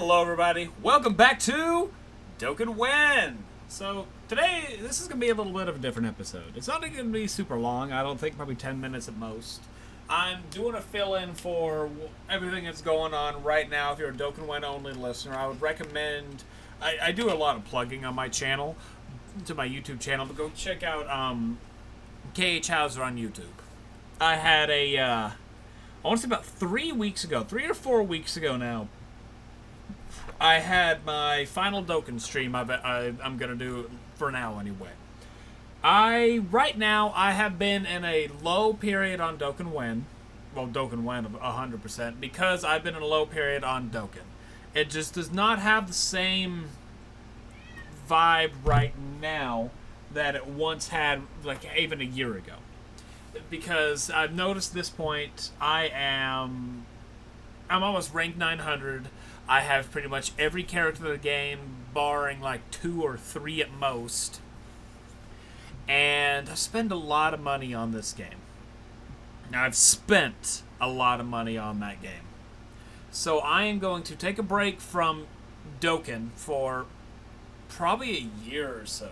Hello everybody, welcome back to Dokkan. So today, this is going to be a little bit of a different episode. It's not going to be super long, I don't think, probably 10 minutes at most. I'm doing a fill-in for everything that's going on right now. If you're a Dokkan only listener, I would recommend, I do a lot of plugging on my channel, to my YouTube channel, but go check out KH Hauser on YouTube. I had I want to say about 3 or 4 weeks ago now, I had my final Dokkan stream I'm going to do for now anyway. Right now, I have been in a low period on Dokkan. Well, Dokkan 100%, because I've been in a low period on Dokkan. It just does not have the same vibe right now that it once had, like, even a year ago. Because I've noticed at this point, I'm almost ranked 900. I have pretty much every character in the game, barring like 2 or 3 at most. And I spend a lot of money on this game. Now, I've spent a lot of money on that game. So I am going to take a break from Dokkan for probably a year or so.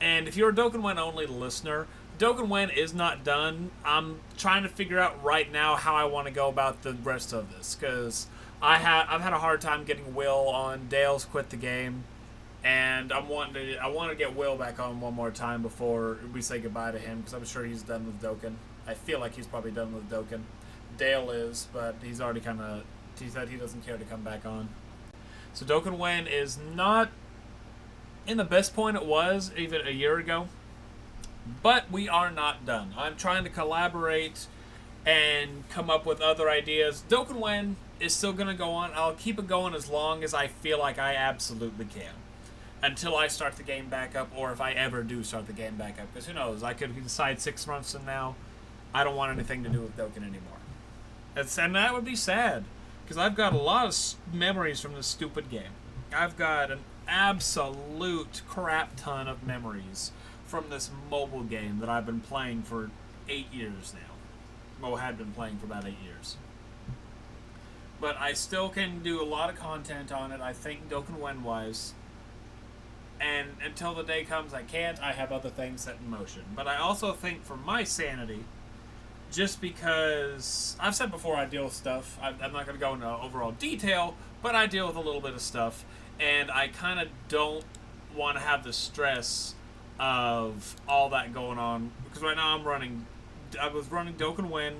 And if you're a Dokkan only listener, Dokkan is not done. I'm trying to figure out right now how I want to go about the rest of this, because I've had a hard time getting Will on. Dale's quit the game, and I want to get Will back on one more time before we say goodbye to him, because I'm sure he's done with Dokkan. I feel like he's probably done with Dokkan. Dale is, but he's already he said he doesn't care to come back on. So Dokkan is not in the best point it was even a year ago. But we are not done. I'm trying to collaborate and come up with other ideas. Dokkan is still going to go on. I'll keep it going as long as I feel like I absolutely can. Until I start the game back up, or if I ever do start the game back up. Because who knows, I could decide 6 months from now, I don't want anything to do with Dokkan anymore. And that would be sad. Because I've got a lot of memories from this stupid game. I've got an absolute crap ton of memories from this mobile game that I've been playing for 8 years now. Well, had been playing for about 8 years. But I still can do a lot of content on it, I think, Dokkan-wise. And until the day comes I can't, I have other things set in motion. But I also think for my sanity, just because I've said before I deal with stuff, I'm not going to go into overall detail, but I deal with a little bit of stuff, and I kind of don't want to have the stress of all that going on, because right now I was running Dokkan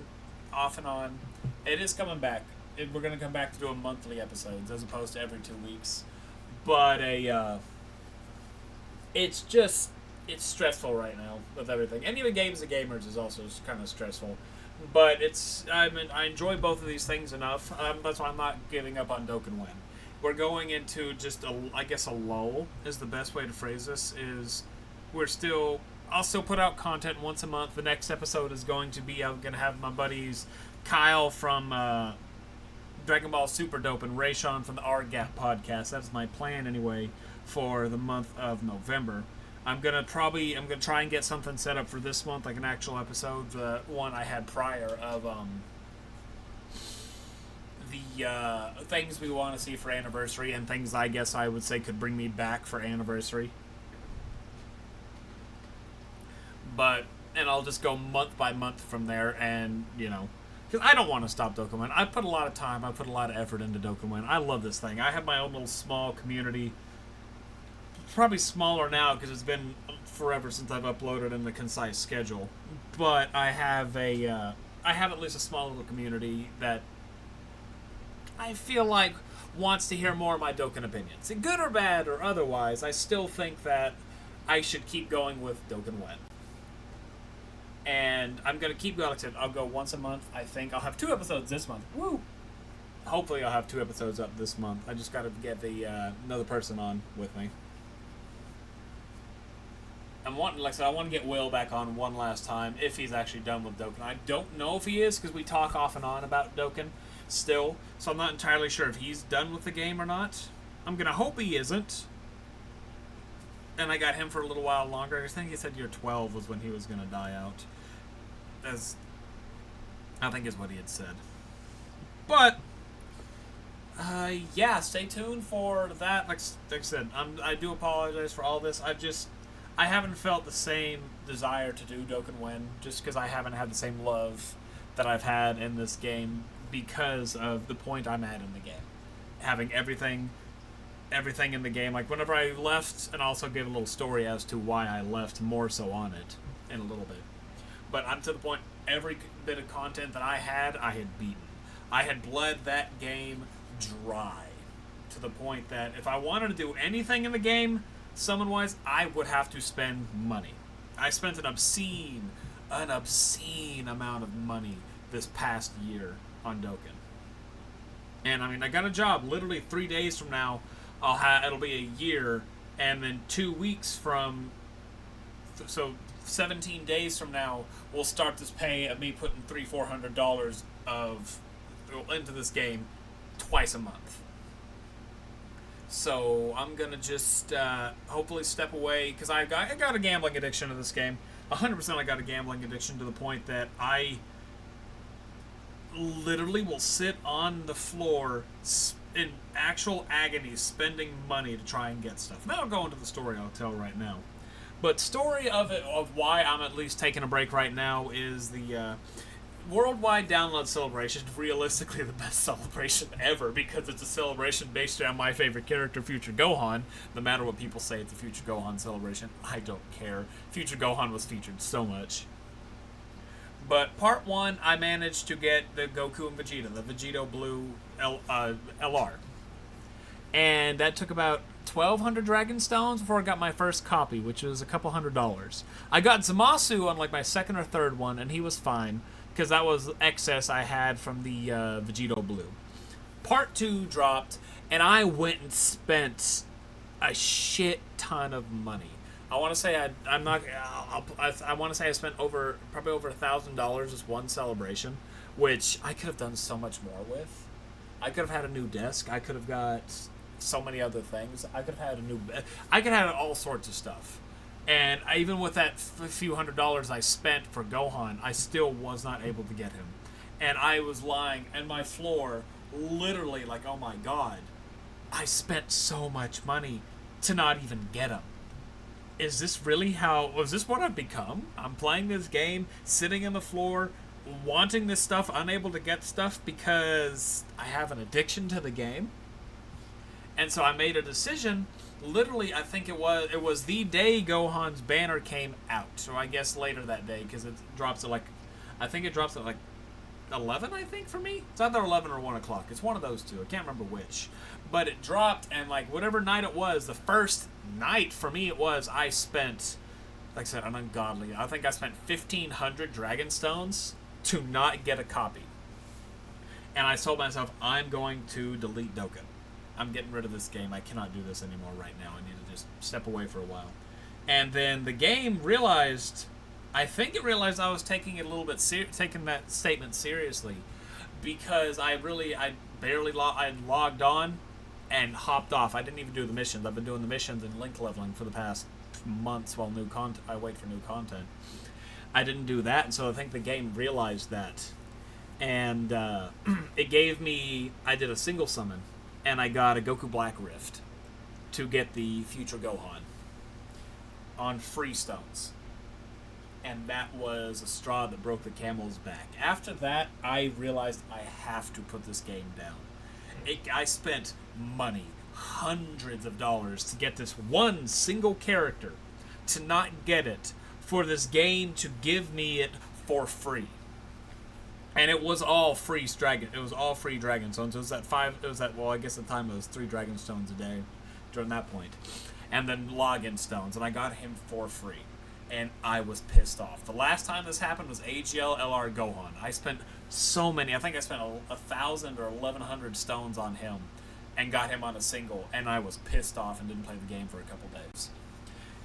off and on. It is coming back. We're going to come back to doing monthly episodes as opposed to every 2 weeks. But it's stressful right now with everything. And even Games of Gamers is also kind of stressful. But I enjoy both of these things enough. That's why I'm not giving up on Dokkan. We're going into just a lull is the best way to phrase this. I'll still put out content once a month. The next episode is going to be, I'm going to have my buddies Kyle from Dragon Ball Super Dope and Rayshawn from the R-Gap podcast. That's my plan anyway for the month of November. I'm going to try and get something set up for this month, like an actual episode, the one I had prior of the things we want to see for anniversary, and things I guess I would say could bring me back for anniversary. And I'll just go month by month from there, and, because I don't want to stop Dokkan. I put a lot of time, I put a lot of effort into Dokkan. I love this thing. I have my own little small community. It's probably smaller now because it's been forever since I've uploaded in the concise schedule. But I have at least a small little community that I feel like wants to hear more of my Dokkan opinions. Good or bad or otherwise, I still think that I should keep going with Dokkan. And I'm going to keep going. I'll go once a month, I think. I'll have 2 episodes this month. Woo! Hopefully I'll have 2 episodes up this month. I just got to get another person on with me. I want to get Will back on one last time, if he's actually done with Dokkan. I don't know if he is, because we talk off and on about Dokkan still. So I'm not entirely sure if he's done with the game or not. I'm going to hope he isn't. And I got him for a little while longer. I think he said year 12 was when he was going to die out. I think is what he had said. But Yeah, stay tuned for that. Like I said, I do apologize for all this. I haven't felt the same desire to do Dokkan Win just because I haven't had the same love that I've had in this game because of the point I'm at in the game. Having everything in the game. Like, whenever I left, and also give a little story as to why I left more so on it in a little bit. But I'm to the point, every bit of content that I had beaten. I had bled that game dry to the point that if I wanted to do anything in the game, summon-wise, I would have to spend money. I spent an obscene amount of money this past year on Dokkan. And I mean, I got a job. Literally 3 days from now, it'll be a year, and then 2 weeks from, so 17 days from now, we'll start this pay of me putting $300-400 into this game twice a month. So I'm gonna just hopefully step away because I got a gambling addiction to this game. 100% I got a gambling addiction to the point that I literally will sit on the floor in actual agony spending money to try and get stuff. And that'll go into the story I'll tell right now. But story of why I'm at least taking a break right now is the worldwide download celebration. Realistically the best celebration ever because it's a celebration based around my favorite character, Future Gohan. No matter what people say, it's a Future Gohan celebration. I don't care. Future Gohan was featured so much. But part 1, I managed to get the Goku and Vegeta, the Vegito Blue LR. And that took about 1,200 Dragon Stones before I got my first copy, which was a couple $100. I got Zamasu on like my second or third one, and he was fine, because that was excess I had from the Vegito Blue. Part 2 dropped, and I went and spent a shit ton of money. I want to say I want to say I spent probably over $1,000 this one celebration, which I could have done so much more with. I could have had a new desk. I could have got so many other things. I could have had I could have had all sorts of stuff. And even with that few $100s I spent for Gohan, I still was not able to get him. And I was lying on my floor, literally like, oh my god, I spent so much money to not even get him. Is this what I've become? I'm playing this game, sitting on the floor, wanting this stuff, unable to get stuff because I have an addiction to the game. And so I made a decision. Literally, I think it was the day Gohan's banner came out. So I guess later that day, because it drops at I think it drops at 11, I think, for me. It's either 11 or 1 o'clock. It's one of those two. I can't remember which. But it dropped, and whatever night it was, the first night for me I spent, like I said, an ungodly. I think I spent 1,500 Dragon Stones to not get a copy. And I told myself, I'm going to delete Dokkan. I'm getting rid of this game. I cannot do this anymore right now. I need to just step away for a while. And then the game realized, I think it realized I was taking it a little bit, taking that statement seriously, because I logged on and hopped off. I didn't even do the missions. I've been doing the missions and link leveling for the past months while I wait for new content. I didn't do that, and so I think the game realized that. And it gave me, I did a single summon, and I got a Goku Black Rift to get the Future Gohan on free stones. And that was a straw that broke the camel's back. After that, I realized I have to put this game down. I spent money, hundreds of dollars, to get this one single character, to not get it, for this game to give me it for free. And it was all free Dragon. It was all free Dragon Stones. Well, I guess at the time it was 3 Dragon Stones a day during that point. And then login stones, and I got him for free. And I was pissed off. The last time this happened was AGL LR Gohan. I spent so many. I think I spent 1,000 or 1,100 stones on him and got him on a single, and I was pissed off and didn't play the game for a couple days.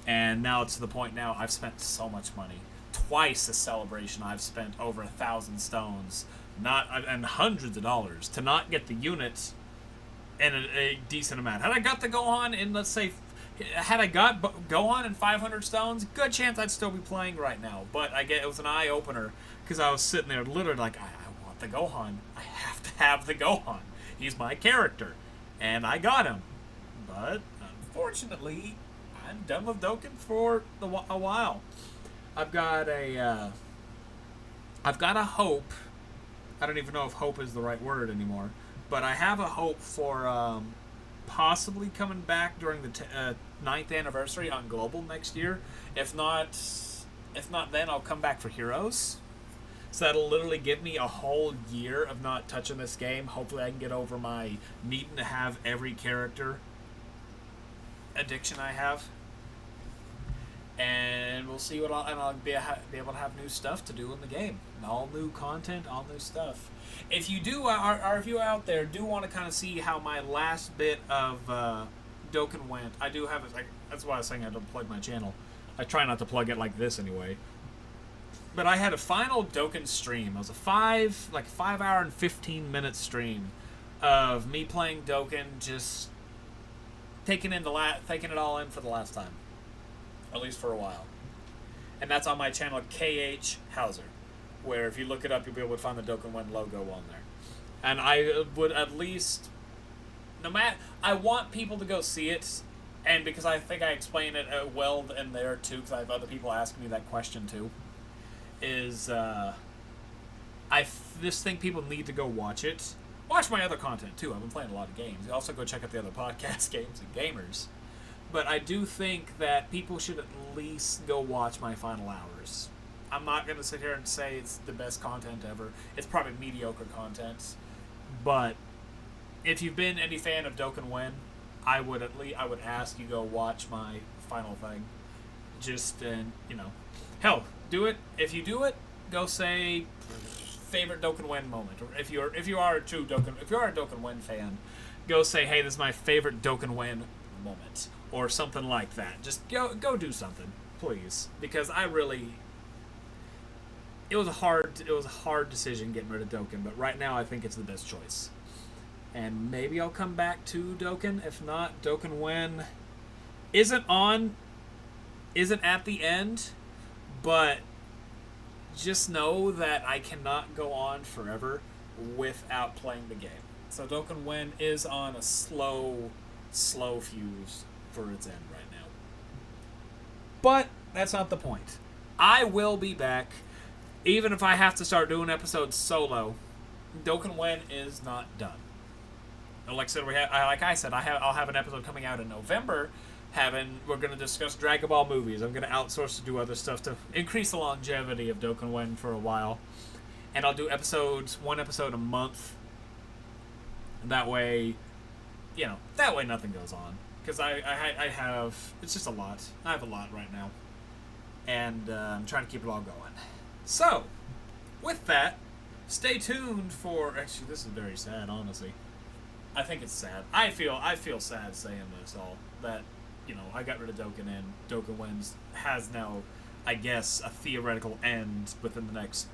And now it's to the point now I've spent so much money. Twice a celebration I've spent over 1,000 stones, and hundreds of dollars to not get the units in a decent amount. Had I got the Gohan in, let's say, had I got Gohan in 500 stones, good chance I'd still be playing right now. But it was an eye-opener, because I was sitting there literally like, I want the Gohan. I have to have the Gohan. He's my character, and I got him. But unfortunately, I'm done with Dokkan for a while. I've got a hope. I don't even know if hope is the right word anymore, but I have a hope for possibly coming back during the 9th anniversary on Global next year. If not, then I'll come back for Heroes. So that'll literally give me a whole year of not touching this game. Hopefully, I can get over my needing to have every character addiction I have. And we'll see what I'll be able to have new stuff to do in the game. All new content, all new stuff. If you do, if you out there do want to kind of see how my last bit of Dokkan went, I do have it. That's why I was saying I don't plug my channel. I try not to plug it like this anyway. But I had a final Dokkan stream. It was a 5 hour and 15-minute stream of me playing Dokkan, just taking it all in for the last time. At least for a while. And that's on my channel, KH Hauser, where if you look it up, you'll be able to find the Dokkan One logo on there. And I would at least, I want people to go see it, and because I think I explain it well in there too, because I have other people asking me that question too, is I just think people need to go watch it. Watch my other content too. I've been playing a lot of games. Also go check out the other podcast, Games and Gamers. But I do think that people should at least go watch my final hours. I'm not going to sit here and say it's the best content ever. It's probably mediocre content. But if you've been any fan of Dokkan Wen, I would ask you go watch my final thing. Just hell, do it. If you do it, go say favorite Dokkan Wen moment. Or if you are a Dokkan Wen fan, go say, hey, this is my favorite Dokkan Wen moment. Or something like that. Just go do something, please, because it was a hard decision getting rid of Dokkan, but right now I think it's the best choice. And maybe I'll come back to Dokkan. If not, Dokkan Wen isn't at the end, but just know that I cannot go on forever without playing the game. So Dokkan Wen is on a slow fuse for its end right now. But that's not the point. I will be back, even if I have to start doing episodes solo. Dokkan Wen is not done. Like I said, I'll have an episode coming out in November. We're going to discuss Dragon Ball movies. I'm going to outsource to do other stuff to increase the longevity of Dokkan Wen for a while, and I'll do one episode a month. That way, nothing goes on. Because I have, it's just a lot. I have a lot right now. And I'm trying to keep it all going. So, with that, stay tuned for, actually this is very sad, honestly. I think it's sad. I feel sad saying this all. That, I got rid of Dokkan, and Dokkan Wen has now, I guess, a theoretical end within the next,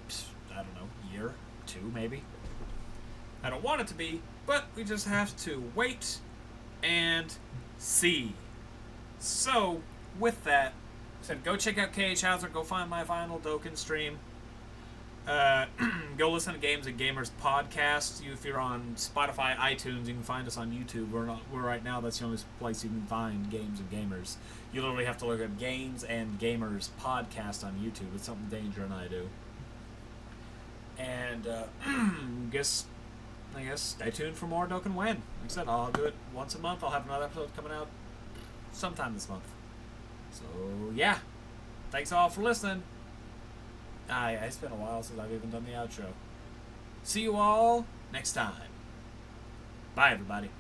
year, 2 maybe. I don't want it to be, but we just have to wait and see. So, with that, go check out KH Hauser, go find my final Dokkan stream. Go listen to Games and Gamers podcast. If you're on Spotify, iTunes, you can find us on YouTube. We're right now, that's the only place you can find Games and Gamers. You literally have to look at Games and Gamers podcast on YouTube. It's something Danger and I do. And I guess stay tuned for more Dokkan Wen. Like I said, I'll do it once a month. I'll have another episode coming out sometime this month. So, yeah. Thanks all for listening. It's been a while since I've even done the outro. See you all next time. Bye, everybody.